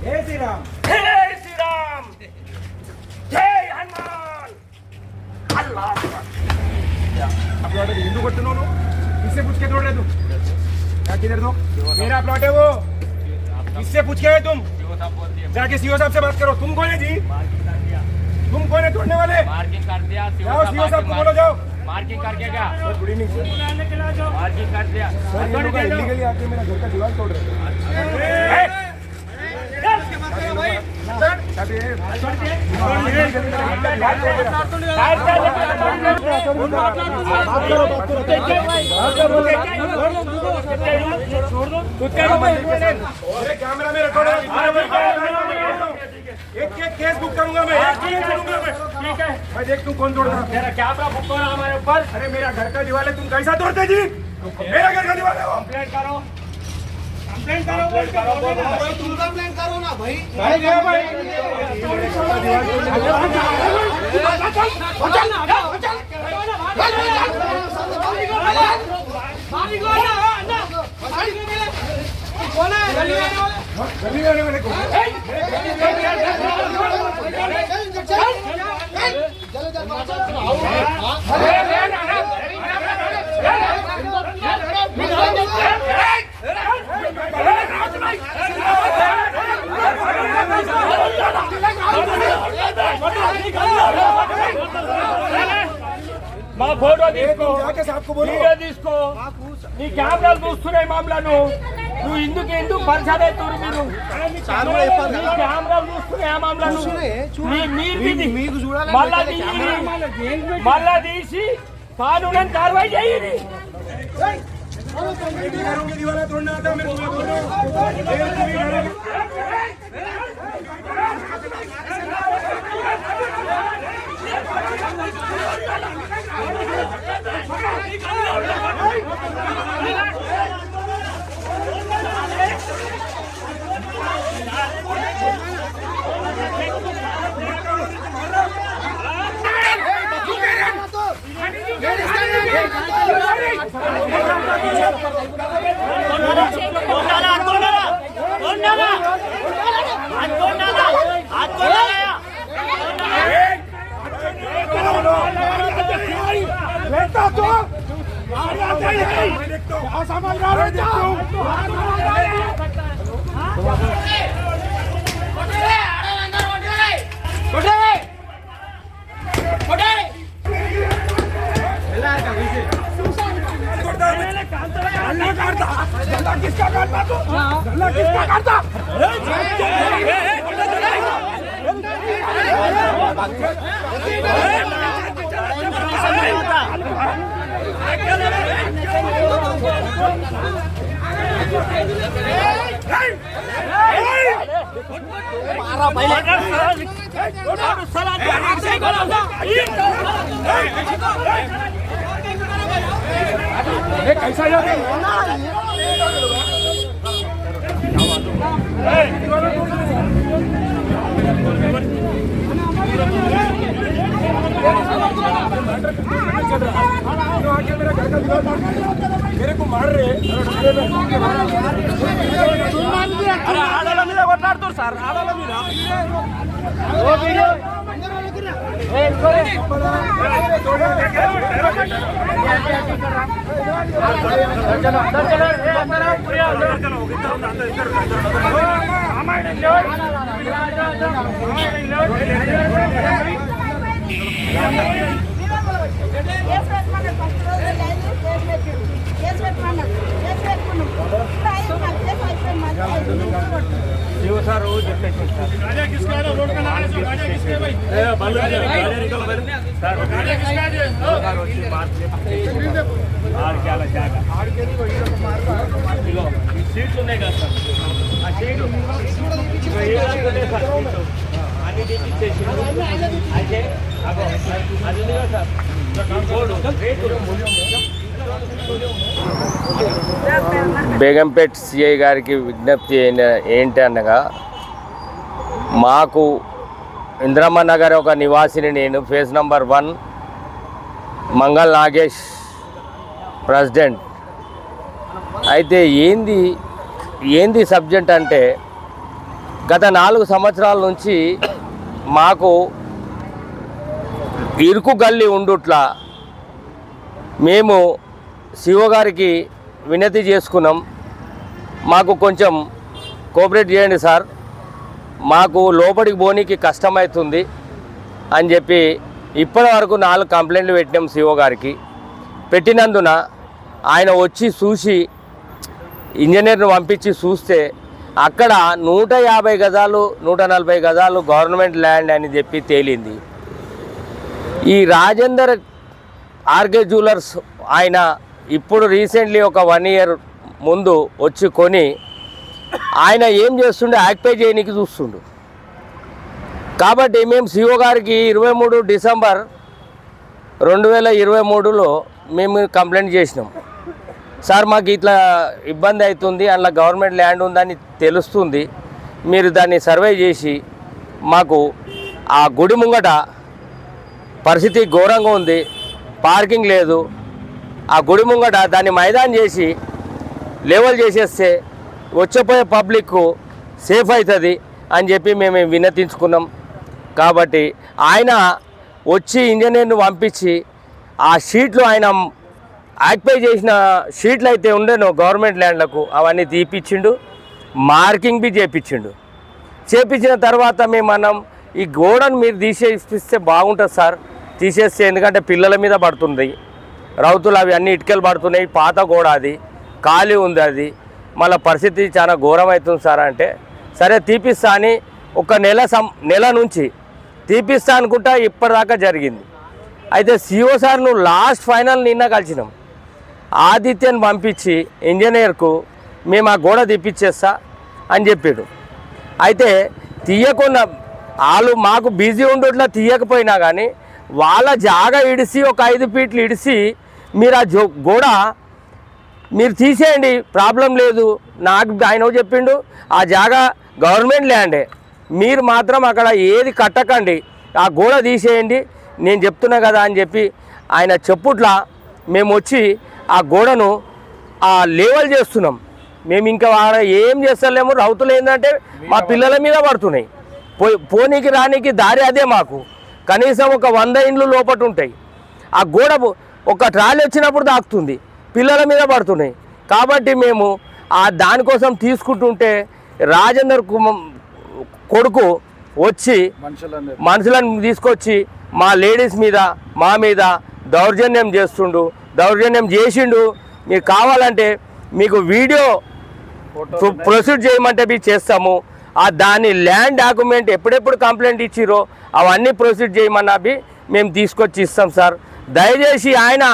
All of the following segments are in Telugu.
जय श्री राम, जय श्री राम, जय हनुमान। अल्लाह प्लॉट है हिंदू करते नो किससे पूछ के तोड़ रहे तुम? क्या किधर दो? मेरा प्लॉट है वो, किससे पूछ के आए तुम? जाके सीओ साहब से बात करो। तुम कौन है जी? तुम कौन है तोड़ने वाले? मार्किंग कर दिया। जाओ सीओ साहब को बोलो, जाओ। मार्किंग करके क्या? Good evening sir. मार्किंग कर दिया। इलीगली आके मेरा घर का दीवार तोड़ रहे हैं। कैमरा में रिकॉर्ड एक केस बुक करूंगा मैं, ठीक है। मैं देख तू कौन तोड़ रहा है। मेरा कैमरा बुक करो हमारे ऊपर। अरे मेरा घर का दीवार है, तुम कैसा तोड़ते जी? मेरा घर का दीवार है। कंप्लेंट करो, कंप्लेंट करो, तुम कंप्लेंट करो ना भाई। भाई गया भाई। गली में आने वाले को మా ఫోటో తీసుకో, जाके साहब को बोलो। వీడియో తీసుకో, నీ కెమెరాలు చూస్తున్నాయి మమ్మలను. నువ్వు ఎందుకు పరిచయం అవుతారు మీరు? నీ కెమెరాలు చూస్తున్నాయి ఆ మమ్మలను. మళ్ళా తీసి కానూనని కార్యవాही చేయండి. दीवार तोड़ना आता है मैं तुम्हें बोल रहा हूँ। किसका काटता तू? किसका काटता? कैसा मेरे को मार रहे आड़ाला మీద కొట్లాడుతారు సార్ ఆడల మీద ఓ వీడియో सर रोज गाड़ियां किसका है रोड पे लगा दो गाड़ियां किसके भाई ए बालू गाड़ियां निकल भाई सर गाड़ियां किसका है सर వచ్చి मार आड़ क्या लग जाएगा आड़ के नहीं वही मार लो सीट ఉన్నాయి కదా సార్ ఆ సీట్ ఇది సర్ అన్ని డిస్ట్రిక్ట్ స్టేషన్ అయితే అగో అది ఉంది కదా సార్ బోర్డు రేటు మూల్యం బేగంపేట్ సిఐ గారికి విజ్ఞప్తి ఏంటి అనగా మాకు ఇంద్రమ్మ నగర్ ఒక నివాసిని నేను ఫేజ్ నంబర్ 1 మంగళ నాగేష్ ప్రెసిడెంట్ అయితే ఏంది సబ్జెక్ట్ అంటే గత 4 సంవత్సరాల నుంచి మాకు ఇరుకు గల్లి ఉండుట్లా మేము సిఓ గారికి వినతి చేసుకున్నాం. మాకు కొంచెం కోఆపరేట్ చేయండి సార్, మాకు లోపలికి పోనీకి కష్టమవుతుంది అని చెప్పి ఇప్పటి వరకు 4 కంప్లైంట్లు పెట్టినాం సిఓ గారికి. పెట్టినందున ఆయన వచ్చి చూసి ఇంజనీర్ను పంపించి చూస్తే అక్కడ 150 గజాలు 140 గజాలు గవర్నమెంట్ ల్యాండ్ అని చెప్పి తేలింది. ఈ రాజేందర్ ఆర్కే జ్యువెలర్స్ ఆయన ఇప్పుడు రీసెంట్లీ ఒక 1 ఇయర్ ముందు వచ్చి కొని ఆయన ఏం చేస్తుండే, ఆక్యుపై చేయడానికి చూస్తుండు. కాబట్టి మేము సిఓ గారికి 23 డిసెంబర్ 2023లో మేము కంప్లైంట్ చేసినాం. సార్ మాకు ఇట్లా ఇబ్బంది అవుతుంది, అందులో గవర్నమెంట్ ల్యాండ్ ఉందని తెలుస్తుంది, మీరు దాన్ని సర్వే చేసి మాకు ఆ గుడి ముంగట పరిస్థితి ఘోరంగా ఉంది, పార్కింగ్ లేదు, ఆ గుడి ముంగట దాన్ని మైదానం చేసి లెవెల్ చేసేస్తే వచ్చేపోయే పబ్లిక్ సేఫ్ అవుతుంది అని చెప్పి మేము వినతించుకున్నాం. కాబట్టి ఆయన వచ్చి ఇంజనీర్ను పంపించి ఆ షీట్లు ఆయన ఆక్యుపై చేసిన షీట్లు అయితే ఉండేనో గవర్నమెంట్ ల్యాండ్లకు అవన్నీ తీపిచ్చిండు, మార్కింగ్ బి చేపించిన తర్వాత మేము అన్నాం ఈ గోడను మీరు తీసేపిస్తే బాగుంటుంది సార్, తీసేస్తే ఎందుకంటే పిల్లల మీద పడుతుంది, రౌతులు అవి అన్నీ ఇటుకలు పడుతున్నాయి, పాత గోడ అది ఖాళీ ఉంది, అది మళ్ళీ పరిస్థితి చాలా ఘోరం అవుతుంది సార్ అంటే సరే తీపిస్తా అని ఒక నెల నుంచి తీపిస్తా అనుకుంటా ఇప్పటిదాకా జరిగింది. అయితే సిఓ సార్ నువ్వు లాస్ట్ ఫైనల్ నిన్న కలిసినాం, ఆదిత్యని పంపించి ఇంజనీర్కు మేము ఆ గోడ తీపిచ్చేస్తా అని చెప్పాడు. అయితే తీయకుండా వాళ్ళు మాకు బిజీ ఉండట్లా తీయకపోయినా కానీ వాళ్ళ జాగా ఇడిసి ఒక 5 ఫీట్లు ఇడిసి మీరు ఆ గోడ మీరు తీసేయండి, ప్రాబ్లం లేదు. నాకు ఆయన చెప్పిండు ఆ జాగా గవర్నమెంట్ ల్యాండే, మీరు మాత్రం అక్కడ ఏది కట్టకండి, ఆ గోడ తీసేయండి, నేను చెప్తున్నా కదా అని చెప్పి ఆయన చెప్పుట్లా మేము వచ్చి ఆ గోడను లేవల్ చేస్తున్నాం. మేము ఇంకా ఏం చేస్తలేము. రౌతులు ఏంటంటే మా పిల్లల మీద పడుతున్నాయి, పోనీకి రానికి దారి అదే. మాకు కనీసం ఒక 100 ఇండ్లు లోపట ఉంటాయి, ఆ గోడ ఒక ట్రాలీ వచ్చినప్పుడు దాక్కుతుంది, పిల్లల మీద పడుతున్నాయి. కాబట్టి మేము దానికోసం తీసుకుంటుంటే రాజేందర్ కొడుకు వచ్చి మనుషులను తీసుకొచ్చి మా లేడీస్ మీద మా మీద దౌర్జన్యం చేసిండు. మీకు కావాలంటే మీకు వీడియో ప్రొసీడ్ చేయమంటే మీరు చేస్తాము. దాని ల్యాండ్ డాక్యుమెంట్ ఎప్పుడెప్పుడు కంప్లైంట్ ఇచ్చిరో అవన్నీ ప్రొసీడ్ చేయమన్నా మేము తీసుకొచ్చి ఇస్తాం సార్. దయచేసి ఆయన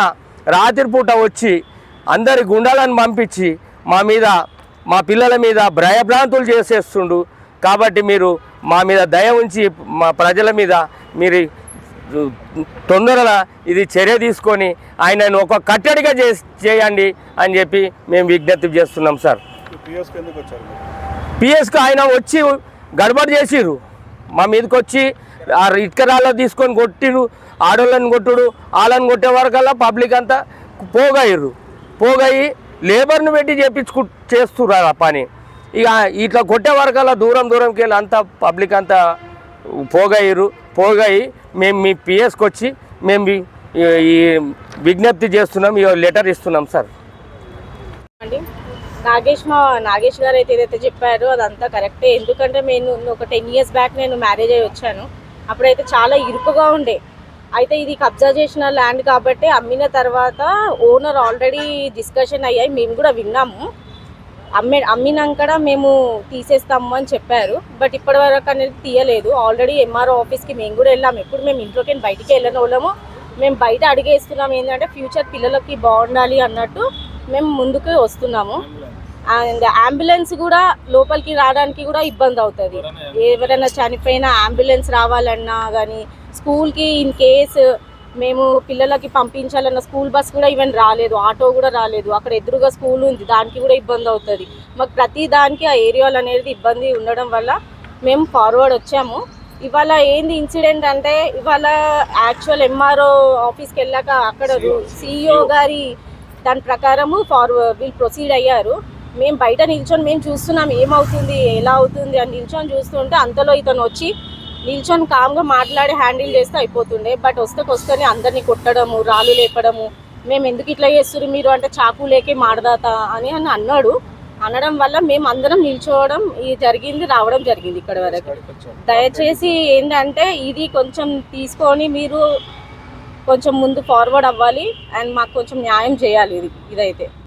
రాత్రిపూట వచ్చి అందరి గుండాలను పంపించి మా మీద మా పిల్లల మీద భయభ్రాంతులు చేసేస్తుండు. కాబట్టి మీరు మా మీద దయ ఉంచి మా ప్రజల మీద మీరు తొందరగా ఇది చర్య తీసుకొని ఆయనను ఒక కట్టడిగా చేయండి అని చెప్పి మేము విజ్ఞప్తి చేస్తున్నాం సార్. పిఎస్కి ఆయన వచ్చి గడబడి చేసిర్రు, మా మీదకి వచ్చి ఆ ఇటుకరాళ్ళు తీసుకొని కొట్టిరు, ఆడోళ్ళని కొట్టుడు, వాళ్ళని కొట్టే వరకల్లా పబ్లిక్ అంతా పోగయ్యి లేబర్ను పెట్టి చేస్తున్నారు ఆ పని. ఇక ఇట్లా కొట్టే వరకల్లా దూరంకి వెళ్ళి అంతా పబ్లిక్ అంతా పోగయ్యి మేము మీ పిఎస్కి వచ్చి మేము ఈ విజ్ఞప్తి చేస్తున్నాం, ఈ లెటర్ ఇస్తున్నాం సార్. నాగేష్ గారు అయితే ఏదైతే చెప్పారో అదంతా కరెక్టే. ఎందుకంటే నేను ఒక 10 years బ్యాక్ నేను మ్యారేజ్ అయ్యి వచ్చాను. అప్పుడైతే చాలా ఇరుకుగా ఉండే. అయితే ఇది కబ్జా చేసిన ల్యాండ్ కాబట్టి అమ్మిన తర్వాత ఓనర్ ఆల్రెడీ డిస్కషన్ అయ్యాయి, మేము కూడా విన్నాము. అమ్మినాక మేము తీసేస్తాము అని చెప్పారు. బట్ ఇప్పటి వరకు అనేది తీయలేదు. ఆల్రెడీ ఎంఆర్ఓ ఆఫీస్కి మేము కూడా వెళ్ళాము. ఎప్పుడు మేము ఇంట్లోకి బయటికి వెళ్ళని వాళ్ళము. మేము బయట అడిగేస్తున్నాం ఏంటంటే ఫ్యూచర్ పిల్లలకి బాగుండాలి అన్నట్టు మేము ముందుకు వస్తున్నాము. అండ్ అంబులెన్స్ కూడా లోపలికి రావడానికి కూడా ఇబ్బంది అవుతుంది. ఎవరైనా చనిపోయినా అంబులెన్స్ రావాలన్నా కానీ, స్కూల్కి ఇన్ కేసు మేము పిల్లలకి పంపించాలన్న స్కూల్ బస్ కూడా ఈవెన్ రాలేదు, ఆటో కూడా రాలేదు. అక్కడ ఎదురుగా స్కూల్ ఉంది, దానికి కూడా ఇబ్బంది అవుతుంది. మాకు ప్రతి దానికి ఆ ఏరియాలు అనేది ఇబ్బంది ఉండడం వల్ల మేము ఫార్వర్డ్ వచ్చాము. ఇవాళ ఏంది ఇన్సిడెంట్ అంటే, ఇవాళ యాక్చువల్ ఎంఆర్ఓ ఆఫీస్కి వెళ్ళాక అక్కడ సిఇఓ గారి దాని ప్రకారము వీళ్ళు ప్రొసీడ్ అయ్యారు. మేము బయట నిల్చొని మేము చూస్తున్నాం ఏమవుతుంది ఎలా అవుతుంది అని నిల్చొని చూస్తుంటే అంతలో ఇతను వచ్చి నిల్చొని కామ్గా మాట్లాడి హ్యాండిల్ చేస్తే అయిపోతుండే. బట్ వస్తేనే అందరినీ కొట్టడము, రాళ్ళు లేపడము, మేము ఎందుకు ఇట్లా చేస్తున్నారు మీరు అంటే చాకు లేకే మాడదాత అని అన్నాడు. అనడం వల్ల మేము అందరం నిల్చోవడం జరిగింది, రావడం జరిగింది ఇక్కడ వరకు. దయచేసి ఏంటంటే ఇది కొంచెం తీసుకొని మీరు కొంచెం ముందు ఫార్వర్డ్ అవ్వాలి అండ్ మాకు కొంచెం న్యాయం చేయాలి ఇదైతే.